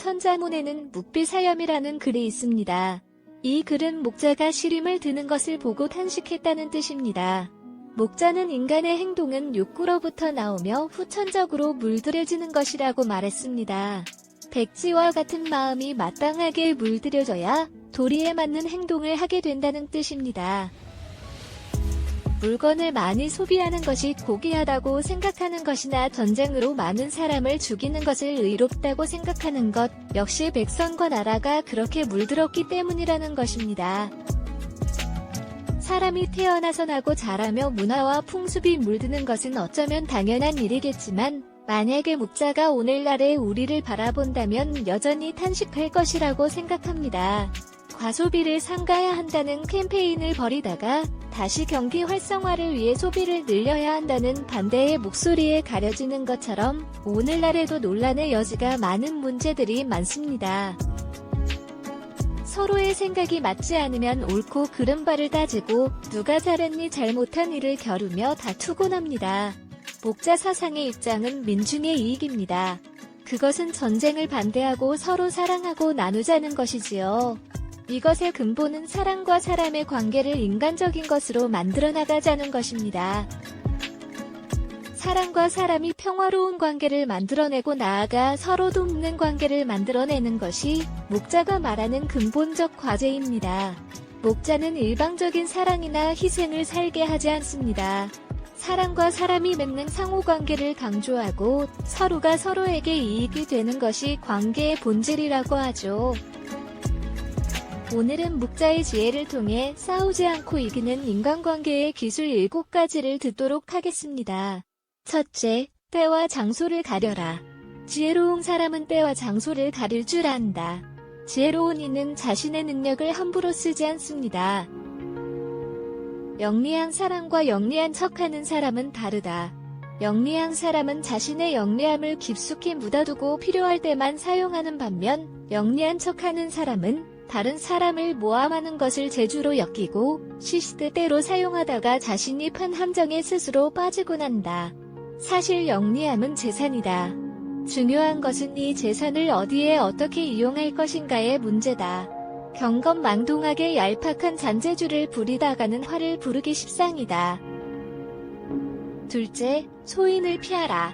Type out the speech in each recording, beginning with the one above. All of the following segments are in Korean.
천자문에는 묵비사염이라는 글이 있습니다. 이 글은 목자가 시림을 드는 것을 보고 탄식했다는 뜻입니다. 목자는 인간의 행동은 욕구로부터 나오며 후천적으로 물들여지는 것이라고 말했습니다. 백지와 같은 마음이 마땅하게 물들여져야 도리에 맞는 행동을 하게 된다는 뜻입니다. 물건을 많이 소비하는 것이 고귀하다고 생각하는 것이나 전쟁으로 많은 사람을 죽이는 것을 의롭다고 생각하는 것 역시 백성과 나라가 그렇게 물들었기 때문이라는 것입니다. 사람이 태어나서 나고 자라며 문화와 풍습이 물드는 것은 어쩌면 당연한 일이겠지만 만약에 목자가 오늘날의 우리를 바라본다면 여전히 탄식할 것이라고 생각합니다. 과소비를 삼가야 한다는 캠페인을 벌이다가 다시 경기 활성화를 위해 소비를 늘려야 한다는 반대의 목소리에 가려지는 것처럼 오늘날에도 논란의 여지가 많은 문제들이 많습니다. 서로의 생각이 맞지 않으면 옳고 그른 바를 따지고 누가 잘했니 잘못한 일을 겨루며 다투곤 합니다. 목자 사상의 입장은 민중의 이익입니다. 그것은 전쟁을 반대하고 서로 사랑하고 나누자는 것이지요. 이것의 근본은 사람과 사람의 관계를 인간적인 것으로 만들어 나가자는 것입니다. 사람과 사람이 평화로운 관계를 만들어내고 나아가 서로 돕는 관계를 만들어내는 것이 목자가 말하는 근본적 과제입니다. 목자는 일방적인 사랑이나 희생을 살게 하지 않습니다. 사람과 사람이 맺는 상호관계를 강조하고 서로가 서로에게 이익이 되는 것이 관계의 본질이라고 하죠. 오늘은 목자의 지혜를 통해 싸우지 않고 이기는 인간관계의 기술 7가지를 듣도록 하겠습니다. 첫째, 때와 장소를 가려라. 지혜로운 사람은 때와 장소를 가릴 줄 안다. 지혜로운 이는 자신의 능력을 함부로 쓰지 않습니다. 영리한 사람과 영리한 척하는 사람은 다르다. 영리한 사람은 자신의 영리함을 깊숙이 묻어두고 필요할 때만 사용하는 반면 영리한 척하는 사람은 다른 사람을 모함하는 것을 재주로 여기고 시시때때로 사용하다가 자신이 판 함정에 스스로 빠지곤 한다. 사실 영리함은 재산이다. 중요한 것은 이 재산을 어디에 어떻게 이용할 것인가의 문제다. 경건망동하게 얄팍한 잔재주를 부리다가는 화를 부르기 십상이다. 둘째, 소인을 피하라.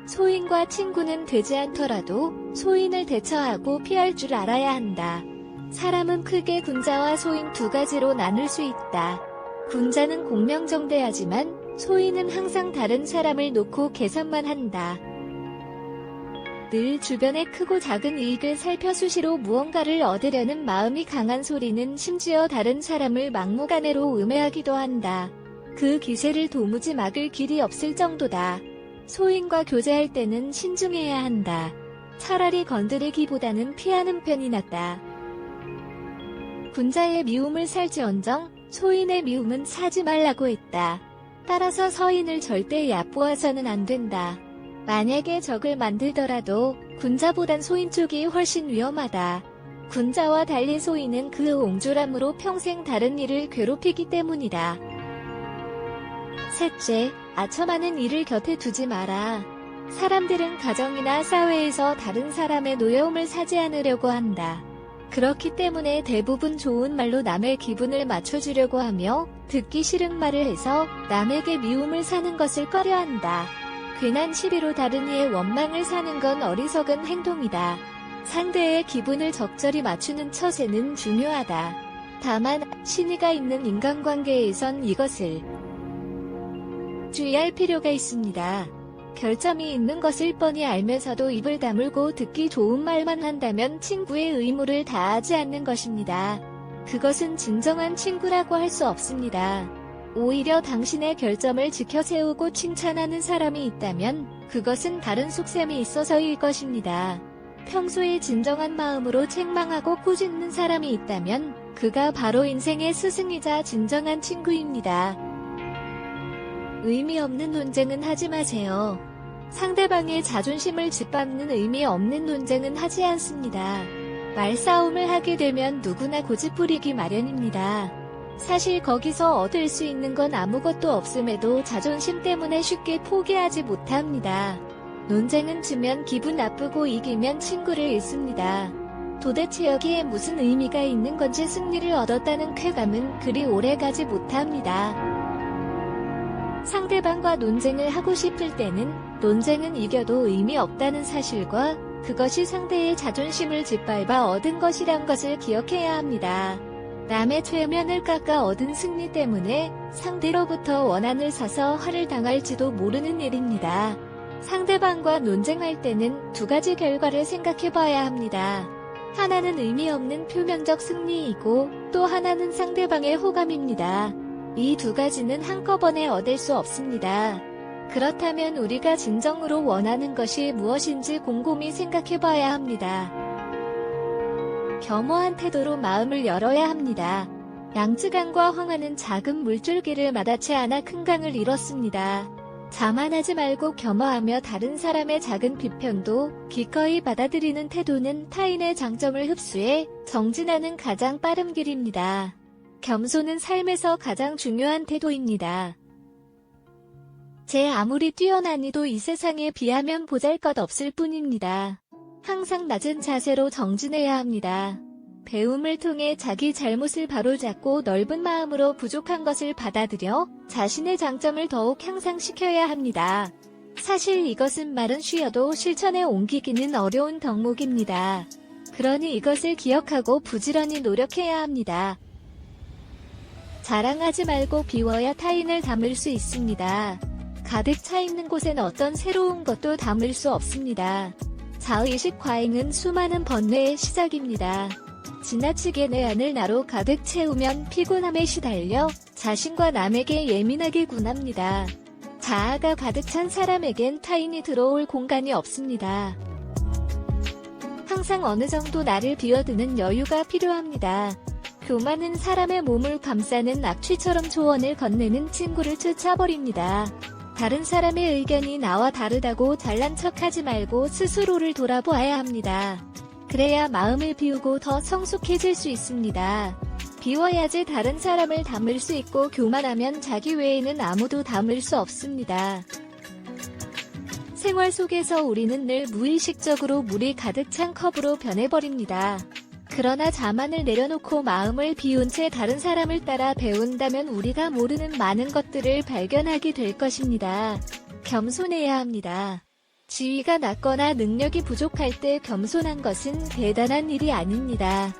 소인과 친구는 되지 않더라도 소인을 대처하고 피할 줄 알아야 한다. 사람은 크게 군자와 소인 2가지로 나눌 수 있다. 군자는 공명정대하지만 소인은 항상 다른 사람을 놓고 계산만 한다. 늘 주변의 크고 작은 이익을 살펴 수시로 무언가를 얻으려는 마음이 강한 소리는 심지어 다른 사람을 막무가내로 음해하기도 한다. 그 기세를 도무지 막을 길이 없을 정도다. 소인과 교제할 때는 신중해야 한다. 차라리 건드리기보다는 피하는 편이 낫다. 군자의 미움을 살지언정 소인의 미움은 사지 말라고 했다. 따라서 서인을 절대 얕보아서는 안 된다. 만약에 적을 만들더라도 군자보단 소인 쪽이 훨씬 위험하다. 군자와 달리 소인은 그 옹졸함으로 평생 다른 이를 괴롭히기 때문이다. 셋째, 아첨하는 일을 곁에 두지 마라. 사람들은 가정이나 사회에서 다른 사람의 노여움을 사지 않으려고 한다. 그렇기 때문에 대부분 좋은 말로 남의 기분을 맞춰주려고 하며 듣기 싫은 말을 해서 남에게 미움을 사는 것을 꺼려한다. 괜한 시비로 다른 이의 원망을 사는 건 어리석은 행동이다. 상대의 기분을 적절히 맞추는 처세는 중요하다. 다만 신의가 있는 인간관계에선 이것을 주의할 필요가 있습니다. 결점이 있는 것을 뻔히 알면서도 입을 다물고 듣기 좋은 말만 한다면 친구의 의무를 다하지 않는 것입니다. 그것은 진정한 친구라고 할 수 없습니다. 오히려 당신의 결점을 지켜 세우고 칭찬하는 사람이 있다면 그것은 다른 속셈이 있어서일 것입니다. 평소에 진정한 마음으로 책망하고 꾸짖는 사람이 있다면 그가 바로 인생의 스승이자 진정한 친구입니다. 의미 없는 논쟁은 하지 마세요. 상대방의 자존심을 짓밟는 의미 없는 논쟁은 하지 않습니다. 말싸움을 하게 되면 누구나 고집부리기 마련입니다. 사실 거기서 얻을 수 있는 건 아무것도 없음에도 자존심 때문에 쉽게 포기하지 못합니다. 논쟁은 지면 기분 나쁘고 이기면 친구를 잃습니다. 도대체 여기에 무슨 의미가 있는 건지 승리를 얻었다는 쾌감은 그리 오래가지 못합니다. 상대방과 논쟁을 하고 싶을 때는 논쟁은 이겨도 의미 없다는 사실과 그것이 상대의 자존심을 짓밟아 얻은 것이란 것을 기억해야 합니다. 남의 최면을 깎아 얻은 승리 때문에 상대로부터 원한을 사서 화를 당할지도 모르는 일입니다. 상대방과 논쟁할 때는 두 가지 결과를 생각해 봐야 합니다. 하나는 의미 없는 표면적 승리이고 또 하나는 상대방의 호감입니다. 이 두 가지는 한꺼번에 얻을 수 없습니다. 그렇다면 우리가 진정으로 원하는 것이 무엇인지 곰곰이 생각해 봐야 합니다. 겸허한 태도로 마음을 열어야 합니다. 양쯔강과 황하는 작은 물줄기를 마다치 않아 큰 강을 이뤘습니다. 자만하지 말고 겸허하며 다른 사람의 작은 비평도 기꺼이 받아들이는 태도는 타인의 장점을 흡수해 정진하는 가장 빠른 길입니다. 겸손은 삶에서 가장 중요한 태도입니다. 제 아무리 뛰어나니도 이 세상에 비하면 보잘것없을 뿐입니다. 항상 낮은 자세로 정진해야 합니다. 배움을 통해 자기 잘못을 바로잡고 넓은 마음으로 부족한 것을 받아들여 자신의 장점을 더욱 향상시켜야 합니다. 사실 이것은 말은 쉬어도 실천에 옮기기는 어려운 덕목입니다. 그러니 이것을 기억하고 부지런히 노력해야 합니다. 자랑하지 말고 비워야 타인을 담을 수 있습니다. 가득 차 있는 곳엔 어떤 새로운 것도 담을 수 없습니다. 자의식 과잉은 수많은 번뇌의 시작입니다. 지나치게 내 안을 나로 가득 채우면 피곤함에 시달려 자신과 남에게 예민하게 군합니다. 자아가 가득 찬 사람에겐 타인이 들어올 공간이 없습니다. 항상 어느 정도 나를 비워두는 여유가 필요합니다. 교만은 사람의 몸을 감싸는 악취처럼 조언을 건네는 친구를 쫓아버립니다. 다른 사람의 의견이 나와 다르다고 잘난 척하지 말고 스스로를 돌아보아야 합니다. 그래야 마음을 비우고 더 성숙해질 수 있습니다. 비워야지 다른 사람을 담을 수 있고 교만하면 자기 외에는 아무도 담을 수 없습니다. 생활 속에서 우리는 늘 무의식적으로 물이 가득 찬 컵으로 변해버립니다. 그러나 자만을 내려놓고 마음을 비운 채 다른 사람을 따라 배운다면 우리가 모르는 많은 것들을 발견하게 될 것입니다. 겸손해야 합니다. 지위가 낮거나 능력이 부족할 때 겸손한 것은 대단한 일이 아닙니다.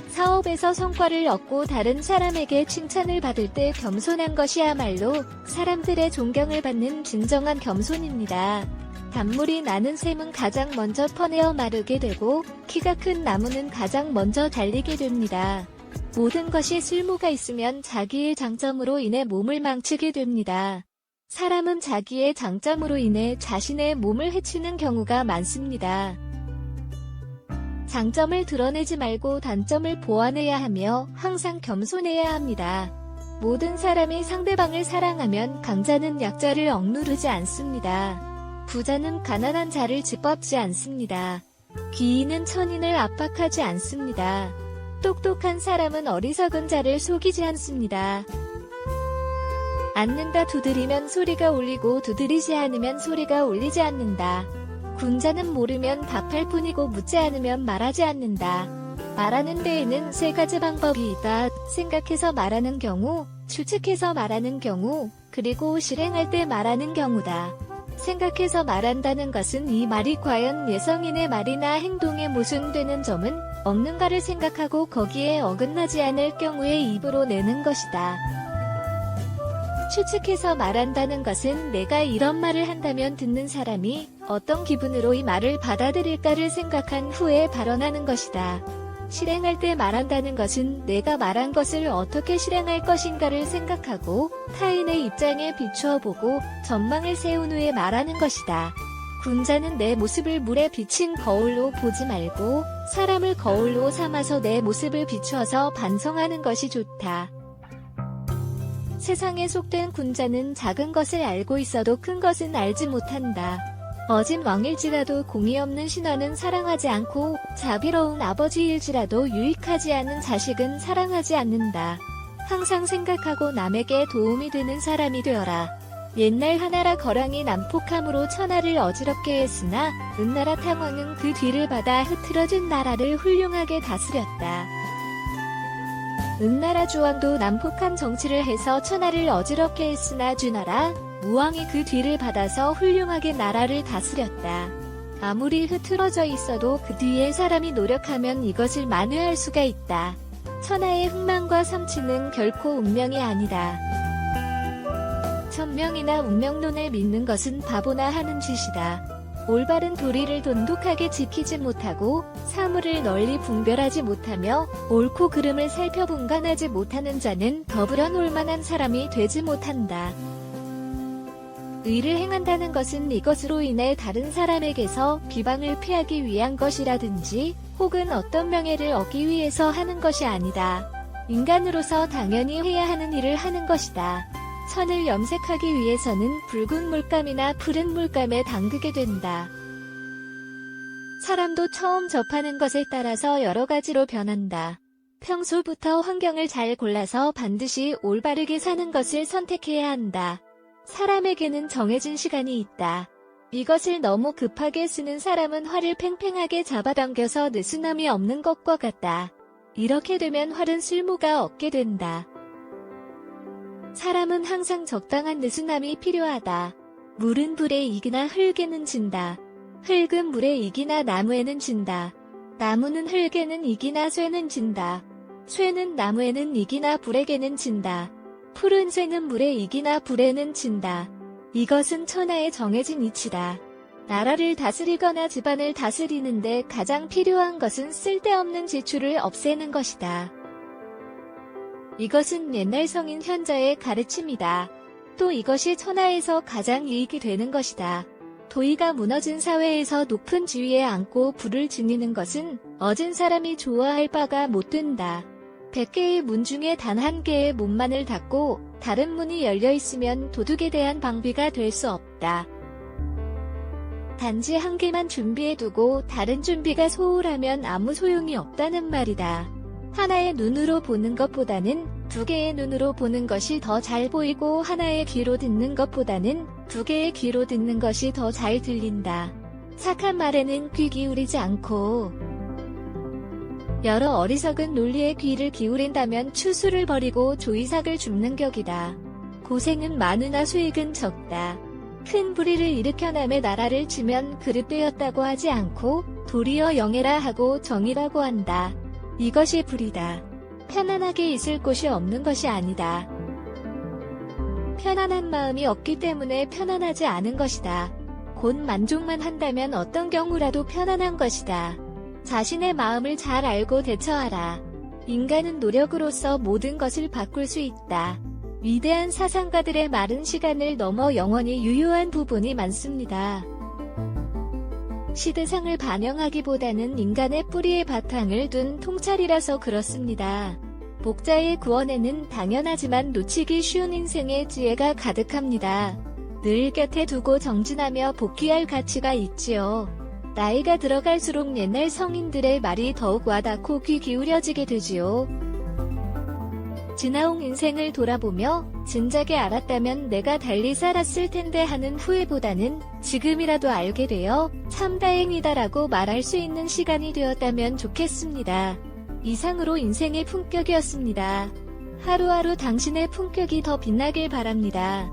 사업에서 성과를 얻고 다른 사람에게 칭찬을 받을 때 겸손한 것이야말로 사람들의 존경을 받는 진정한 겸손입니다. 단물이 나는 샘은 가장 먼저 퍼내어 마르게 되고 키가 큰 나무는 가장 먼저 달리게 됩니다. 모든 것이 쓸모가 있으면 자기의 장점으로 인해 몸을 망치게 됩니다. 사람은 자기의 장점으로 인해 자신의 몸을 해치는 경우가 많습니다. 장점을 드러내지 말고 단점을 보완해야 하며 항상 겸손해야 합니다. 모든 사람이 상대방을 사랑하면 강자는 약자를 억누르지 않습니다. 부자는 가난한 자를 짓밟지 않습니다. 귀인은 천인을 압박하지 않습니다. 똑똑한 사람은 어리석은 자를 속이지 않습니다. 앉는다 두드리면 소리가 울리고 두드리지 않으면 소리가 울리지 않는다. 군자는 모르면 답할 뿐이고 묻지 않으면 말하지 않는다. 말하는 데에는 세 가지 방법이 있다. 생각해서 말하는 경우, 추측해서 말하는 경우, 그리고 실행할 때 말하는 경우다. 생각해서 말한다는 것은 이 말이 과연 예성인의 말이나 행동에 모순되는 점은 없는가를 생각하고 거기에 어긋나지 않을 경우에 입으로 내는 것이다. 추측해서 말한다는 것은 내가 이런 말을 한다면 듣는 사람이 어떤 기분으로 이 말을 받아들일까를 생각한 후에 발언하는 것이다. 실행할 때 말한다는 것은 내가 말한 것을 어떻게 실행할 것인가를 생각하고 타인의 입장에 비추어 보고 전망을 세운 후에 말하는 것이다. 군자는 내 모습을 물에 비친 거울로 보지 말고 사람을 거울로 삼아서 내 모습을 비추어서 반성하는 것이 좋다. 세상에 속된 군자는 작은 것을 알고 있어도 큰 것은 알지 못한다. 어진 왕일지라도 공의 없는 신하는 사랑하지 않고 자비로운 아버지일지라도 유익하지 않은 자식은 사랑하지 않는다. 항상 생각하고 남에게 도움이 되는 사람이 되어라. 옛날 하나라 거랑이 난폭함으로 천하를 어지럽게 했으나 은나라 탕왕은 그 뒤를 받아 흐트러진 나라를 훌륭하게 다스렸다. 은나라 주왕도 난폭한 정치를 해서 천하를 어지럽게 했으나 주나라 무왕이 그 뒤를 받아서 훌륭하게 나라를 다스렸다. 아무리 흐트러져 있어도 그 뒤에 사람이 노력하면 이것을 만회할 수가 있다. 천하의 흥망과 성취는 결코 운명이 아니다. 천명이나 운명론을 믿는 것은 바보나 하는 짓이다. 올바른 도리를 돈독하게 지키지 못하고 사물을 널리 분별하지 못하며 옳고 그름을 살펴분간하지 못하는 자는 더불어 놀만한 사람이 되지 못한다. 의를 행한다는 것은 이것으로 인해 다른 사람에게서 비방을 피하기 위한 것이라든지 혹은 어떤 명예를 얻기 위해서 하는 것이 아니다. 인간으로서 당연히 해야 하는 일을 하는 것이다. 선을 염색하기 위해서는 붉은 물감이나 푸른 물감에 담그게 된다. 사람도 처음 접하는 것에 따라서 여러 가지로 변한다. 평소부터 환경을 잘 골라서 반드시 올바르게 사는 것을 선택해야 한다. 사람에게는 정해진 시간이 있다. 이것을 너무 급하게 쓰는 사람은 활을 팽팽하게 잡아당겨서 느슨함이 없는 것과 같다. 이렇게 되면 활은 쓸모가 없게 된다. 사람은 항상 적당한 느슨함이 필요하다. 물은 불에 익으나 흙에는 진다. 흙은 물에 익이나 나무에는 진다. 나무는 흙에는 익이나 쇠는 진다. 쇠는 나무에는 익이나 불에게는 진다. 푸른 쇠는 물에 익이나 불에는 진다. 이것은 천하의 정해진 이치다. 나라를 다스리거나 집안을 다스리는데 가장 필요한 것은 쓸데없는 지출을 없애는 것이다. 이것은 옛날 성인 현자의 가르침이다. 또 이것이 천하에서 가장 이익이 되는 것이다. 도의가 무너진 사회에서 높은 지위에 앉고 부를 지니는 것은 얻은 사람이 좋아할 바가 못 된다. 100개의 문 중에 단 한 개의 문만을 닫고 다른 문이 열려 있으면 도둑에 대한 방비가 될 수 없다. 단지 한 개만 준비해두고 다른 준비가 소홀하면 아무 소용이 없다는 말이다. 하나의 눈으로 보는 것보다는 두 개의 눈으로 보는 것이 더 잘 보이고 하나의 귀로 듣는 것보다는 두 개의 귀로 듣는 것이 더 잘 들린다. 착한 말에는 귀 기울이지 않고 여러 어리석은 논리에 귀를 기울인다면 추수를 버리고 조이삭을 줍는 격이다. 고생은 많으나 수익은 적다. 큰 불의를 일으켜 남의 나라를 치면 그릇되었다고 하지 않고 도리어 영예라 하고 정의라고 한다. 이것이 불이다. 편안하게 있을 곳이 없는 것이 아니다. 편안한 마음이 없기 때문에 편안하지 않은 것이다. 곧 만족만 한다면 어떤 경우라도 편안한 것이다. 자신의 마음을 잘 알고 대처하라. 인간은 노력으로서 모든 것을 바꿀 수 있다. 위대한 사상가들의 마른 시간을 넘어 영원히 유효한 부분이 많습니다. 시대상을 반영하기보다는 인간의 뿌리의 바탕을 둔 통찰이라서 그렇습니다. 목자의 구원에는 당연하지만 놓치기 쉬운 인생의 지혜가 가득합니다. 늘 곁에 두고 정진하며 복귀할 가치가 있지요. 나이가 들어갈수록 옛날 성인들의 말이 더욱 와닿고 귀 기울여지게 되지요. 지나온 인생을 돌아보며 진작에 알았다면 내가 달리 살았을 텐데 하는 후회보다는 지금이라도 알게 되어 참 다행이다라고 말할 수 있는 시간이 되었다면 좋겠습니다. 이상으로 인생의 품격이었습니다. 하루하루 당신의 품격이 더 빛나길 바랍니다.